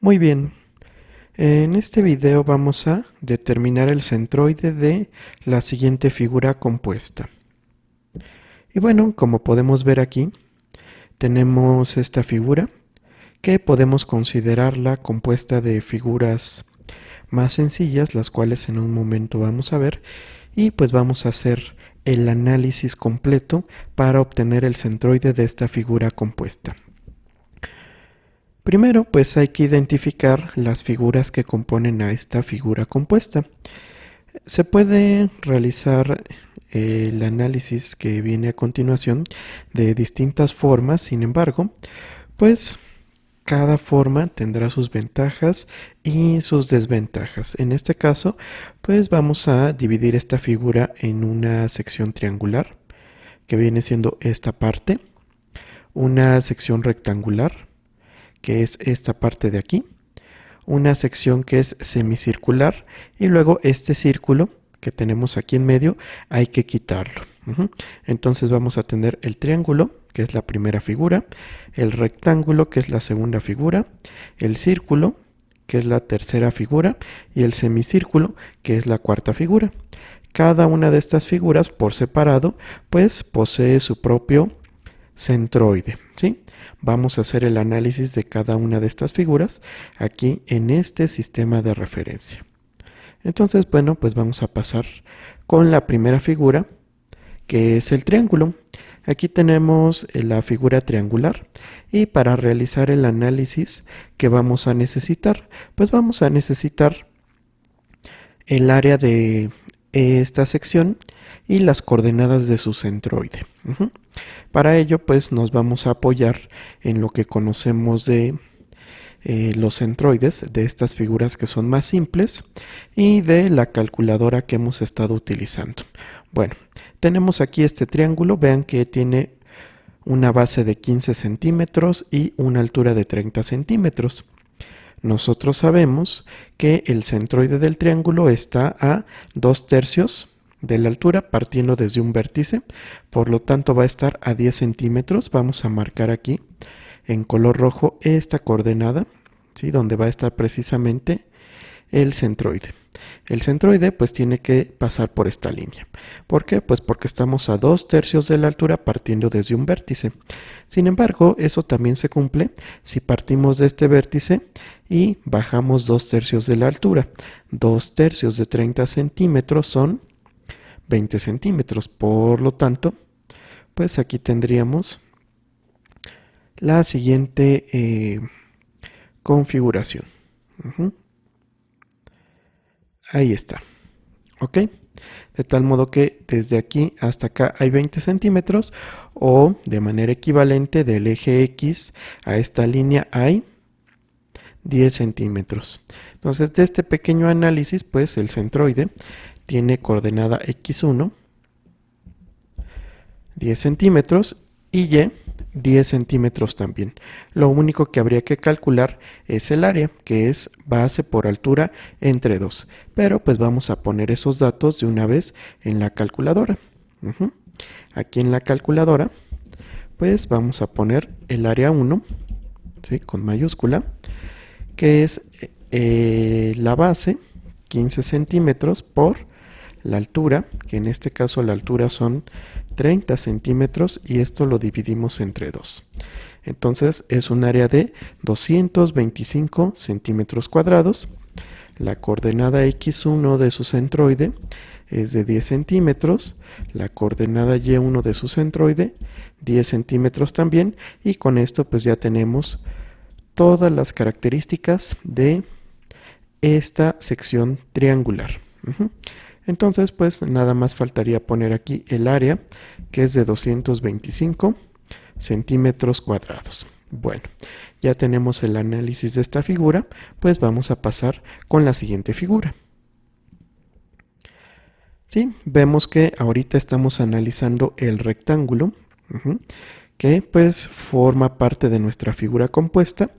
Muy bien, en este video vamos a determinar el centroide de la siguiente figura compuesta. Y bueno, como podemos ver aquí, tenemos esta figura que podemos considerarla compuesta de figuras más sencillas, las cuales en un momento vamos a ver, y pues vamos a hacer el análisis completo para obtener el centroide de esta figura compuesta. Primero, pues hay que identificar las figuras que componen a esta figura compuesta. Se puede realizar el análisis que viene a continuación de distintas formas, sin embargo, pues cada forma tendrá sus ventajas y sus desventajas. En este caso, pues vamos a dividir esta figura en una sección triangular, que viene siendo esta parte, una sección rectangular, que es esta parte de aquí, una sección que es semicircular y luego este círculo que tenemos aquí en medio hay que quitarlo. Entonces vamos a tener el triángulo, que es la primera figura, el rectángulo, que es la segunda figura, el círculo, que es la tercera figura, y el semicírculo, que es la cuarta figura. Cada una de estas figuras por separado pues posee su propio centroide, ¿sí? Vamos a hacer el análisis de cada una de estas figuras aquí en este sistema de referencia. Entonces, bueno, pues vamos a pasar con la primera figura, que es el triángulo. Aquí tenemos la figura triangular y para realizar el análisis que vamos a necesitar, pues vamos a necesitar el área de esta sección y las coordenadas de su centroide. Para ello, pues nos vamos a apoyar en lo que conocemos de los centroides, de estas figuras que son más simples y de la calculadora que hemos estado utilizando. Bueno, tenemos aquí este triángulo, vean que tiene una base de 15 centímetros y una altura de 30 centímetros. Nosotros sabemos que el centroide del triángulo está a 2/3 de la altura partiendo desde un vértice, por lo tanto va a estar a 10 centímetros. Vamos a marcar aquí en color rojo esta coordenada, ¿sí? Donde va a estar precisamente el centroide. El centroide pues tiene que pasar por esta línea. ¿Por qué? Pues porque estamos a 2/3 de la altura partiendo desde un vértice. Sin embargo, eso también se cumple si partimos de este vértice y bajamos 2/3 de la altura. 2/3 de 30 centímetros son 20 centímetros. Por lo tanto, pues aquí tendríamos la siguiente configuración. Ahí está. ¿Ok? De tal modo que desde aquí hasta acá hay 20 centímetros o de manera equivalente del eje X a esta línea hay 10 centímetros. Entonces de este pequeño análisis pues el centroide tiene coordenada X1 10 centímetros y Y 10 centímetros también. Lo único que habría que calcular es el área, que es base por altura entre 2. Pero pues vamos a poner esos datos de una vez en la calculadora. Aquí en la calculadora pues vamos a poner el área 1, ¿sí? Con mayúscula, que es la base, 15 centímetros por la altura, que en este caso la altura son 30 centímetros y esto lo dividimos entre 2. Entonces es un área de 225 centímetros cuadrados. La coordenada X1 de su centroide es de 10 centímetros. La coordenada Y1 de su centroide, 10 centímetros también. Y con esto pues ya tenemos todas las características de esta sección triangular. Entonces pues nada más faltaría poner aquí el área, que es de 225 centímetros cuadrados. Bueno, ya tenemos el análisis de esta figura, pues vamos a pasar con la siguiente figura. ¿Sí? Vemos que ahorita estamos analizando el rectángulo, que pues forma parte de nuestra figura compuesta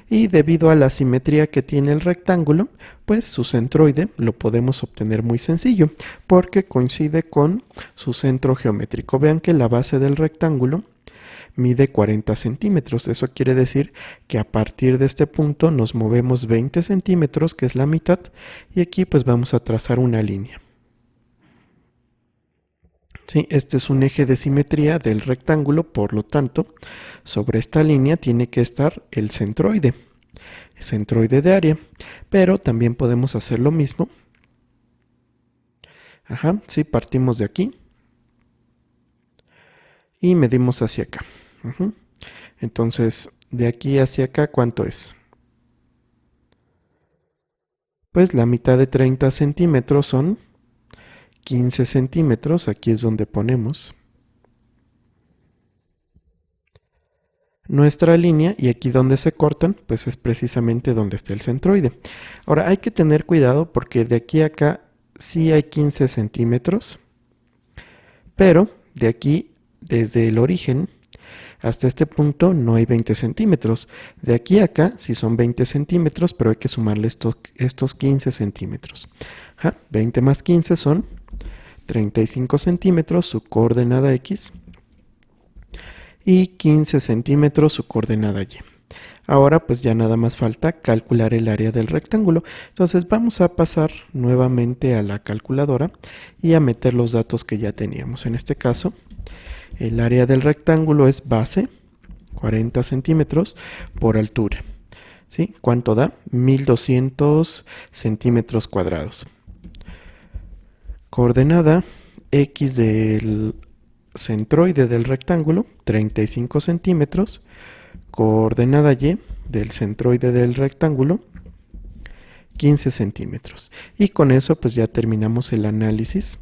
y debido a la simetría que tiene el rectángulo, pues su centroide lo podemos obtener muy sencillo porque coincide con su centro geométrico. Vean que la base del rectángulo mide 40 centímetros. Eso quiere decir que a partir de este punto nos movemos 20 centímetros, que es la mitad, y aquí pues vamos a trazar una línea. ¿Sí? Este es un eje de simetría del rectángulo, por lo tanto, sobre esta línea tiene que estar el centroide de área, pero también podemos hacer lo mismo. Sí, partimos de aquí y medimos hacia acá. Entonces, de aquí hacia acá, ¿cuánto es? Pues la mitad de 30 centímetros son 15 centímetros. Aquí es donde ponemos nuestra línea, y aquí donde se cortan, pues es precisamente donde está el centroide. Ahora hay que tener cuidado porque de aquí a acá sí hay 15 centímetros, pero de aquí, desde el origen hasta este punto, no hay 20 centímetros. De aquí a acá sí son 20 centímetros, pero hay que sumarle estos 15 centímetros. 20 más 15 son 35 centímetros, su coordenada X, y 15 centímetros su coordenada Y. Ahora pues ya nada más falta calcular el área del rectángulo. Entonces vamos a pasar nuevamente a la calculadora y a meter los datos que ya teníamos. En este caso, el área del rectángulo es base, 40 centímetros, por altura. ¿Sí? ¿Cuánto da? 1200 centímetros cuadrados. Coordenada X del centroide del rectángulo, 35 centímetros. Coordenada Y del centroide del rectángulo, 15 centímetros. Y con eso pues ya terminamos el análisis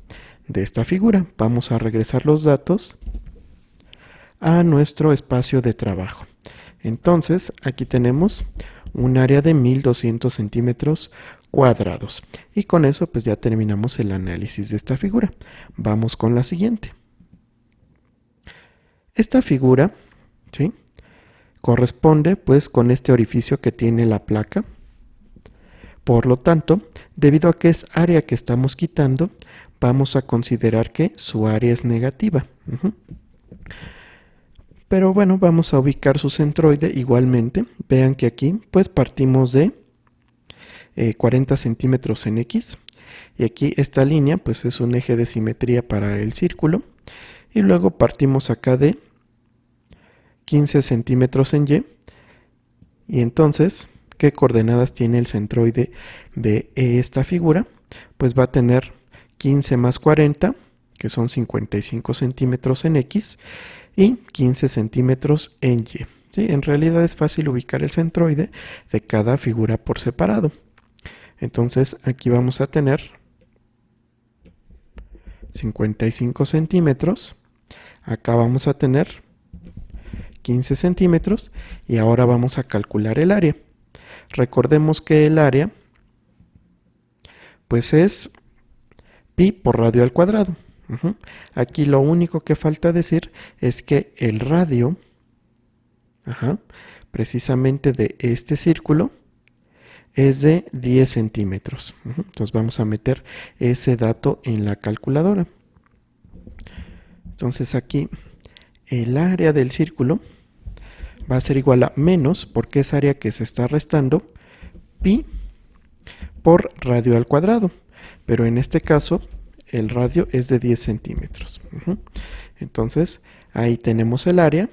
de esta figura. Vamos a regresar los datos a nuestro espacio de trabajo. Entonces aquí tenemos un área de 1200 centímetros cuadrados. Y con eso pues ya terminamos el análisis de esta figura. Vamos con la siguiente. Esta figura, ¿sí?, corresponde pues con este orificio que tiene la placa. Por lo tanto, debido a que es área que estamos quitando, vamos a considerar que su área es negativa. Pero bueno, vamos a ubicar su centroide igualmente. Vean que aquí pues partimos de 40 centímetros en X. Y aquí esta línea pues es un eje de simetría para el círculo. Y luego partimos acá de 15 centímetros en Y. Y entonces, ¿qué coordenadas tiene el centroide de esta figura? Pues va a tener 15 más 40, que son 55 centímetros en X, y 15 centímetros en Y. ¿Sí? En realidad es fácil ubicar el centroide de cada figura por separado. Entonces aquí vamos a tener 55 centímetros. Acá vamos a tener 15 centímetros y ahora vamos a calcular el área. Recordemos que el área pues es pi por radio al cuadrado. Aquí lo único que falta decir es que el radio, precisamente de este círculo, es de 10 centímetros. Entonces vamos a meter ese dato en la calculadora. Entonces aquí el área del círculo va a ser igual a menos, porque es área que se está restando, pi por radio al cuadrado. Pero en este caso el radio es de 10 centímetros. Entonces ahí tenemos el área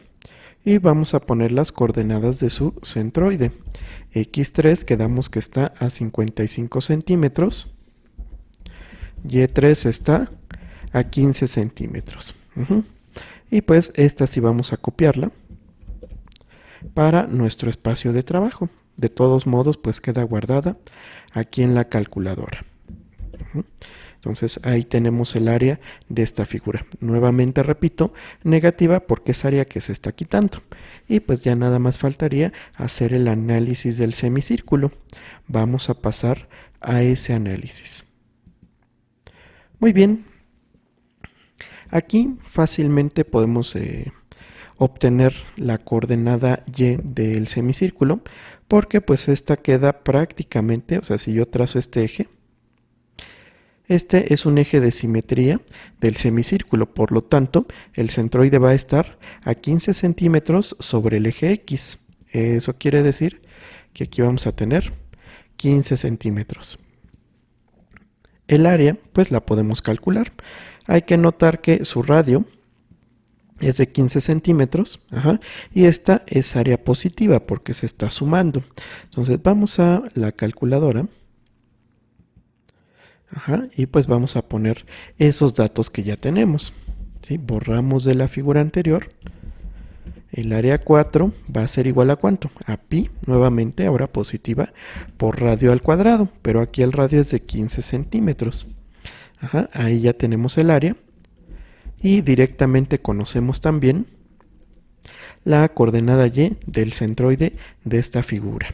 y vamos a poner las coordenadas de su centroide. X3 quedamos que está a 55 centímetros. Y3 está a 15 centímetros. Y pues esta sí vamos a copiarla para nuestro espacio de trabajo. De todos modos pues queda guardada aquí en la calculadora. Entonces ahí tenemos el área de esta figura. Nuevamente repito, negativa porque es área que se está quitando. Y pues ya nada más faltaría hacer el análisis del semicírculo. Vamos a pasar a ese análisis. Muy bien. Aquí fácilmente podemos obtener la coordenada Y del semicírculo, porque pues esta queda prácticamente, o sea, si yo trazo este eje, Este es un eje de simetría del semicírculo, por lo tanto, el centroide va a estar a 15 centímetros sobre el eje X. Eso quiere decir que aquí vamos a tener 15 centímetros. El área, pues la podemos calcular. Hay que notar que su radio es de 15 centímetros, y esta es área positiva porque se está sumando. Entonces vamos a la calculadora, y pues vamos a poner esos datos que ya tenemos. ¿Sí? Borramos de la figura anterior. El área 4 va a ser igual a ¿cuánto? A pi, nuevamente, ahora positiva, por radio al cuadrado, pero aquí el radio es de 15 centímetros. Ahí ya tenemos el área. Y directamente conocemos también la coordenada y del centroide de esta figura.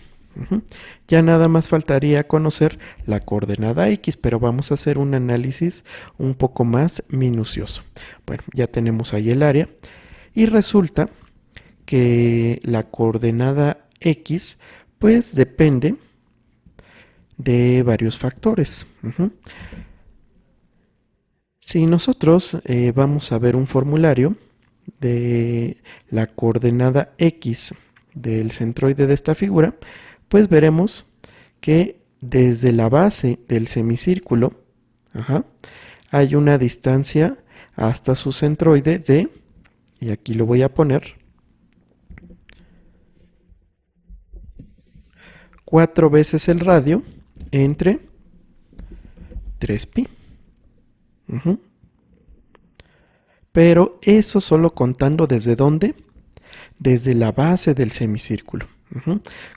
Ya nada más faltaría conocer la coordenada x, pero vamos a hacer un análisis un poco más minucioso. Bueno, ya tenemos ahí el área y resulta que la coordenada x pues depende de varios factores. Si nosotros vamos a ver un formulario de la coordenada x del centroide de esta figura, pues veremos que desde la base del semicírculo hay una distancia hasta su centroide de, y aquí lo voy a poner, 4 veces el radio entre 3pi. Pero eso solo contando desde dónde, desde la base del semicírculo.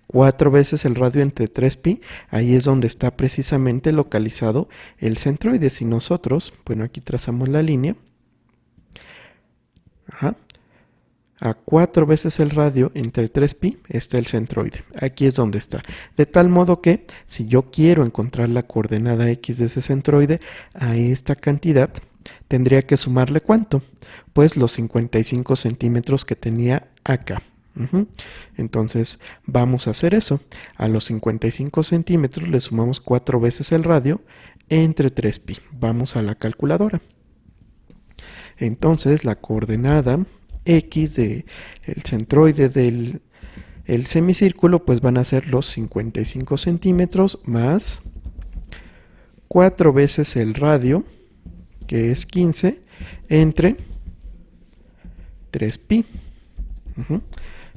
4 veces el radio entre 3pi, ahí es donde está precisamente localizado el centroide. Si nosotros, bueno, aquí trazamos la línea, a 4 veces el radio entre 3pi está el centroide. Aquí es donde está. De tal modo que si yo quiero encontrar la coordenada x de ese centroide a esta cantidad, tendría que sumarle ¿cuánto? Pues los 55 centímetros que tenía acá. Entonces vamos a hacer eso. A los 55 centímetros le sumamos 4 veces el radio entre 3pi. Vamos a la calculadora. Entonces la coordenada x del centroide del semicírculo pues van a ser los 55 centímetros más 4 veces el radio, que es 15, entre 3pi.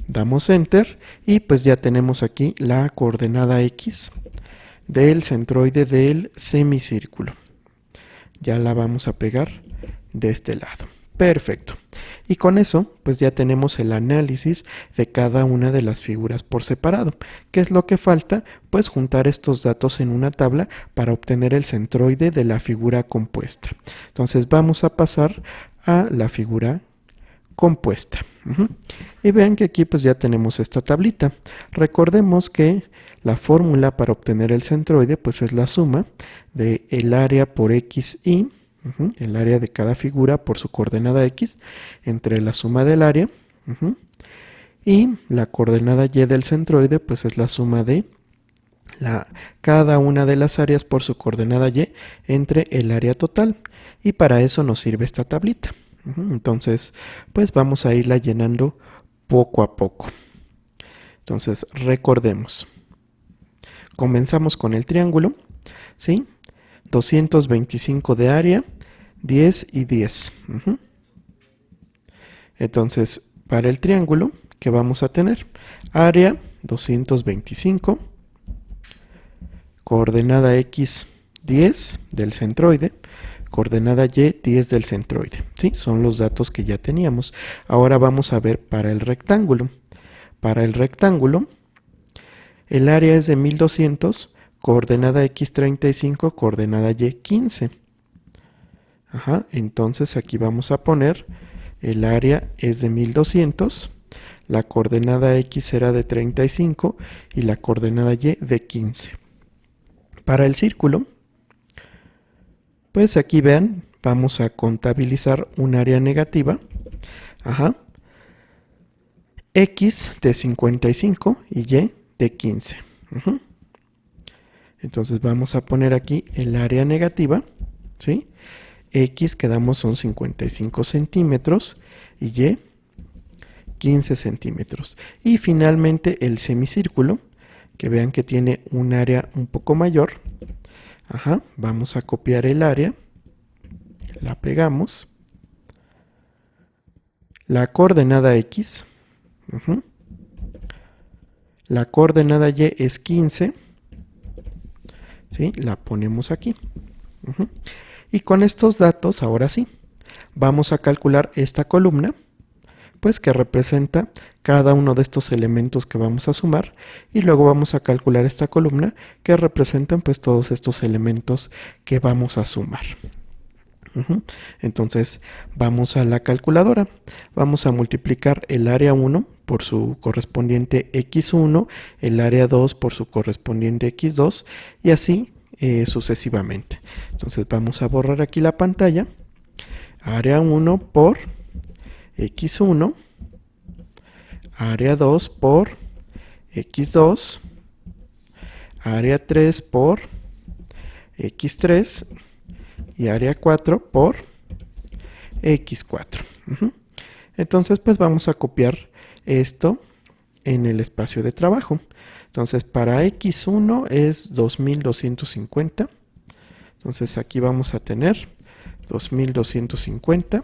Damos enter y pues ya tenemos aquí la coordenada x del centroide del semicírculo. Ya la vamos a pegar de este lado. Perfecto. Y con eso, pues ya tenemos el análisis de cada una de las figuras por separado. ¿Qué es lo que falta? Pues juntar estos datos en una tabla para obtener el centroide de la figura compuesta. Entonces vamos a pasar a la figura compuesta. Y vean que aquí pues ya tenemos esta tablita. Recordemos que la fórmula para obtener el centroide pues es la suma de el área por xy, el área de cada figura por su coordenada x, entre la suma del área, y la coordenada y del centroide pues es la suma de cada una de las áreas por su coordenada y entre el área total. Y para eso nos sirve esta tablita. Entonces pues vamos a irla llenando poco a poco. Entonces recordemos. Comenzamos con el triángulo, ¿sí? 225 de área, 10 y 10. Entonces, para el triángulo, ¿qué vamos a tener? Área 225, coordenada x 10 del centroide, coordenada y 10 del centroide. ¿Sí? Son los datos que ya teníamos. Ahora vamos a ver para el rectángulo. Para el rectángulo, el área es de 1200, coordenada x 35, coordenada y 15. Entonces aquí vamos a poner el área es de 1200, la coordenada x será de 35 y la coordenada y de 15. Para el círculo, pues aquí vean, vamos a contabilizar un área negativa. X de 55 y y de 15. Entonces vamos a poner aquí el área negativa. ¿sí? X quedamos son 55 centímetros y Y 15 centímetros. Y finalmente el semicírculo, que vean que tiene un área un poco mayor. Ajá, vamos a copiar el área, la pegamos. La coordenada X, la coordenada Y es 15, ¿sí? La ponemos aquí. Y con estos datos, ahora sí, vamos a calcular esta columna, pues que representa cada uno de estos elementos que vamos a sumar, y luego vamos a calcular esta columna que representan pues todos estos elementos que vamos a sumar. Entonces vamos a la calculadora, vamos a multiplicar el área 1 por su correspondiente x1, el área 2 por su correspondiente x2 y así sucesivamente. Entonces vamos a borrar aquí la pantalla, área 1 por x1, área 2 por x2, área 3 por x3 y área 4 por x4. Entonces pues vamos a copiar esto en el espacio de trabajo. Entonces para x1 es 2250. Entonces aquí vamos a tener 2250.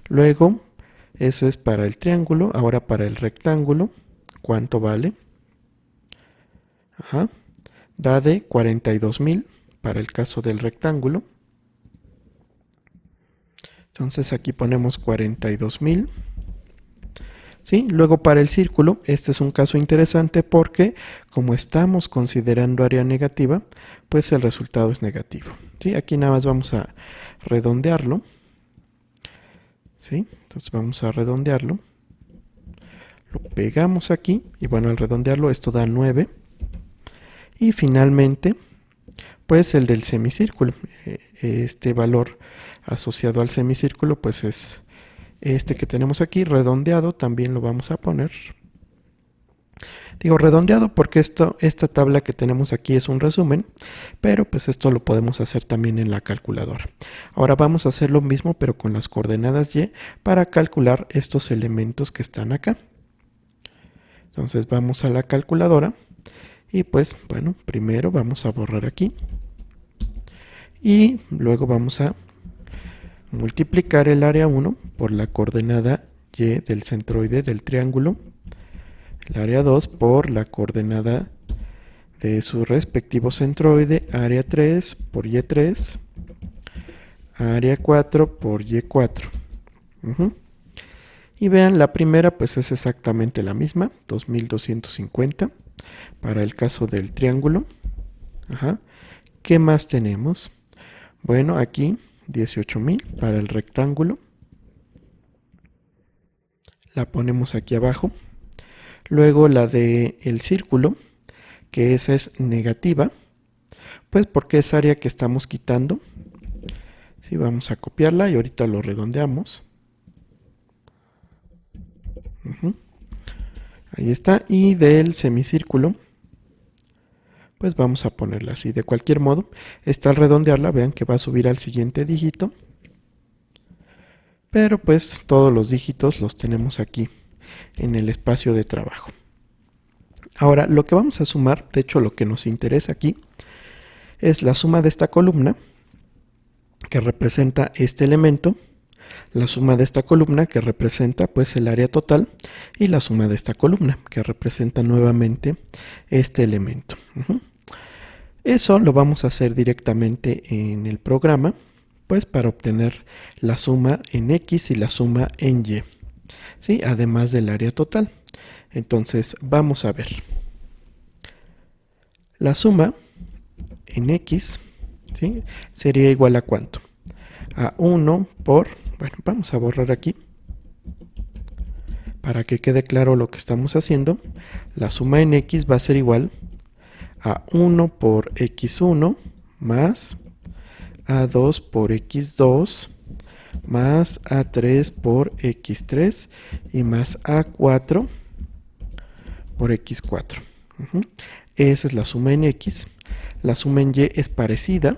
Luego eso es para el triángulo. Ahora para el rectángulo, ¿cuánto vale? Da de 42,000 para el caso del rectángulo. Entonces aquí ponemos 42,000. ¿Sí? Luego para el círculo, este es un caso interesante porque como estamos considerando área negativa, pues el resultado es negativo. ¿Sí? Aquí nada más vamos a redondearlo. ¿Sí? Entonces vamos a redondearlo. Lo pegamos aquí y bueno, al redondearlo esto da 9. Y finalmente, pues el del semicírculo. Este valor asociado al semicírculo pues es este que tenemos aquí, redondeado, también lo vamos a poner. Digo redondeado porque esta tabla que tenemos aquí es un resumen, pero pues esto lo podemos hacer también en la calculadora. Ahora vamos a hacer lo mismo pero con las coordenadas Y para calcular estos elementos que están acá. Entonces vamos a la calculadora y pues bueno, primero vamos a borrar aquí y luego vamos a multiplicar el área 1 por la coordenada Y del centroide del triángulo, el área 2 por la coordenada de su respectivo centroide, área 3 por Y3, área 4 por Y4. Y vean, la primera pues es exactamente la misma, 2250 para el caso del triángulo. ¿Qué más tenemos? Bueno, aquí 18,000 para el rectángulo. La ponemos aquí abajo. Luego la de el círculo, que esa es negativa, pues porque es área que estamos quitando. Sí, vamos a copiarla y ahorita lo redondeamos. Ahí está. Y del semicírculo, pues vamos a ponerla así. De cualquier modo, esta al redondearla, vean que va a subir al siguiente dígito. Pero pues todos los dígitos los tenemos aquí en el espacio de trabajo. Ahora, lo que vamos a sumar, de hecho lo que nos interesa aquí, es la suma de esta columna, que representa este elemento, la suma de esta columna, que representa pues el área total, y la suma de esta columna, que representa nuevamente este elemento. Eso lo vamos a hacer directamente en el programa, pues para obtener la suma en X y la suma en Y, ¿sí? Además del área total. Entonces vamos a ver. La suma en X, ¿sí? Sería igual a ¿cuánto? A 1 por, bueno, vamos a borrar aquí para que quede claro lo que estamos haciendo. La suma en X va a ser igual a 1 por X1 más A2 por X2 más A3 por X3 y más A4 por X4. Esa es la suma en X. La suma en Y es parecida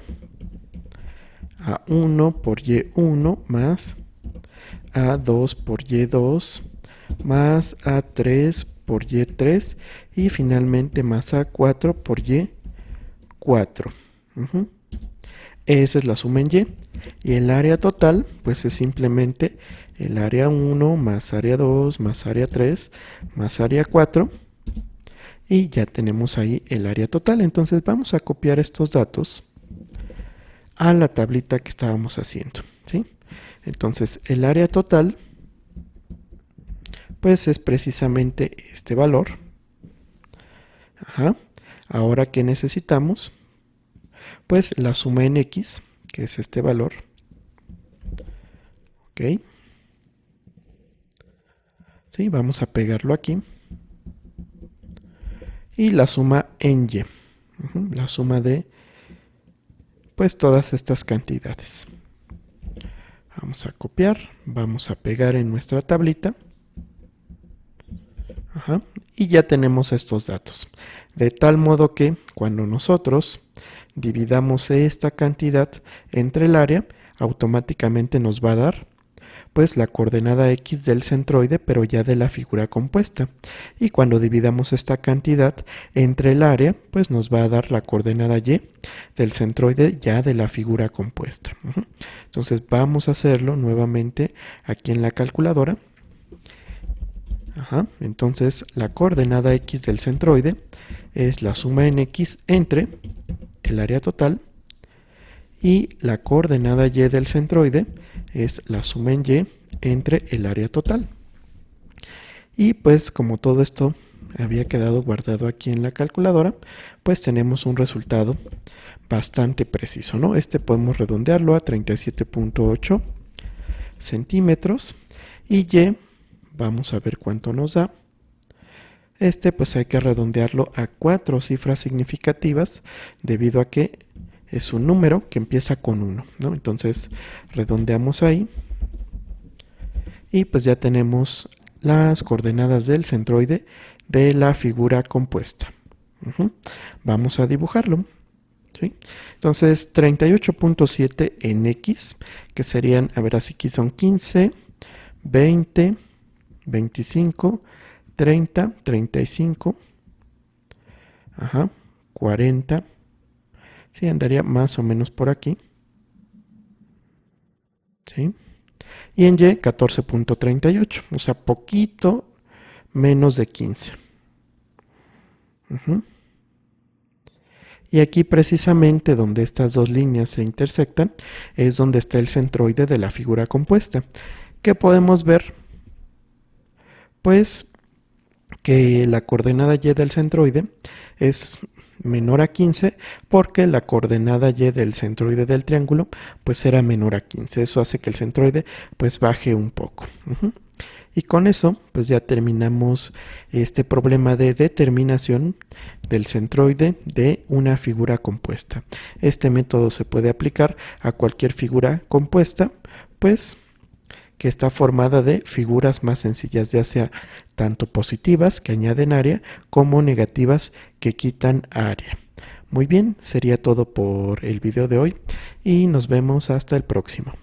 A1 por Y1 más A2 por Y2 más A3 por Y3 y finalmente más A4 por Y4. Esa es la suma en Y. Y el área total, pues es simplemente el área 1 más área 2 más área 3 más área 4. Y ya tenemos ahí el área total. Entonces vamos a copiar estos datos a la tablita que estábamos haciendo, ¿sí? Entonces el área total, pues es precisamente este valor. Ahora, ¿qué necesitamos? Pues la suma en X, que es este valor. ¿Ok? Sí, vamos a pegarlo aquí. Y la suma en Y. La suma de, pues, todas estas cantidades. Vamos a copiar, vamos a pegar en nuestra tablita. Y ya tenemos estos datos. De tal modo que cuando nosotros dividamos esta cantidad entre el área, automáticamente nos va a dar pues la coordenada X del centroide, pero ya de la figura compuesta. Y cuando dividamos esta cantidad entre el área, pues nos va a dar la coordenada Y del centroide ya de la figura compuesta. Entonces vamos a hacerlo nuevamente aquí en la calculadora. Entonces la coordenada X del centroide es la suma en X entre el área total y la coordenada Y del centroide es la suma en Y entre el área total. Y pues como todo esto había quedado guardado aquí en la calculadora, pues tenemos un resultado bastante preciso, ¿no? Este podemos redondearlo a 37.8 centímetros y Y, vamos a ver cuánto nos da. Este pues hay que redondearlo a 4 cifras significativas debido a que es un número que empieza con 1, ¿no? Entonces redondeamos ahí y pues ya tenemos las coordenadas del centroide de la figura compuesta. Vamos a dibujarlo. ¿Sí? Entonces 38.7 en X, que serían, a ver, así aquí son 15, 20, 25, 30, 35, 40, sí, andaría más o menos por aquí, ¿sí? Y en Y 14.38, o sea, poquito menos de 15. Y aquí precisamente donde estas dos líneas se intersectan es donde está el centroide de la figura compuesta. ¿Qué podemos ver? Pues que la coordenada Y del centroide es menor a 15 porque la coordenada Y del centroide del triángulo pues era menor a 15. Eso hace que el centroide pues baje un poco. Y con eso pues ya terminamos este problema de determinación del centroide de una figura compuesta. Este método se puede aplicar a cualquier figura compuesta, pues que está formada de figuras más sencillas, ya sea tanto positivas que añaden área como negativas que quitan área. Muy bien, sería todo por el video de hoy y nos vemos hasta el próximo.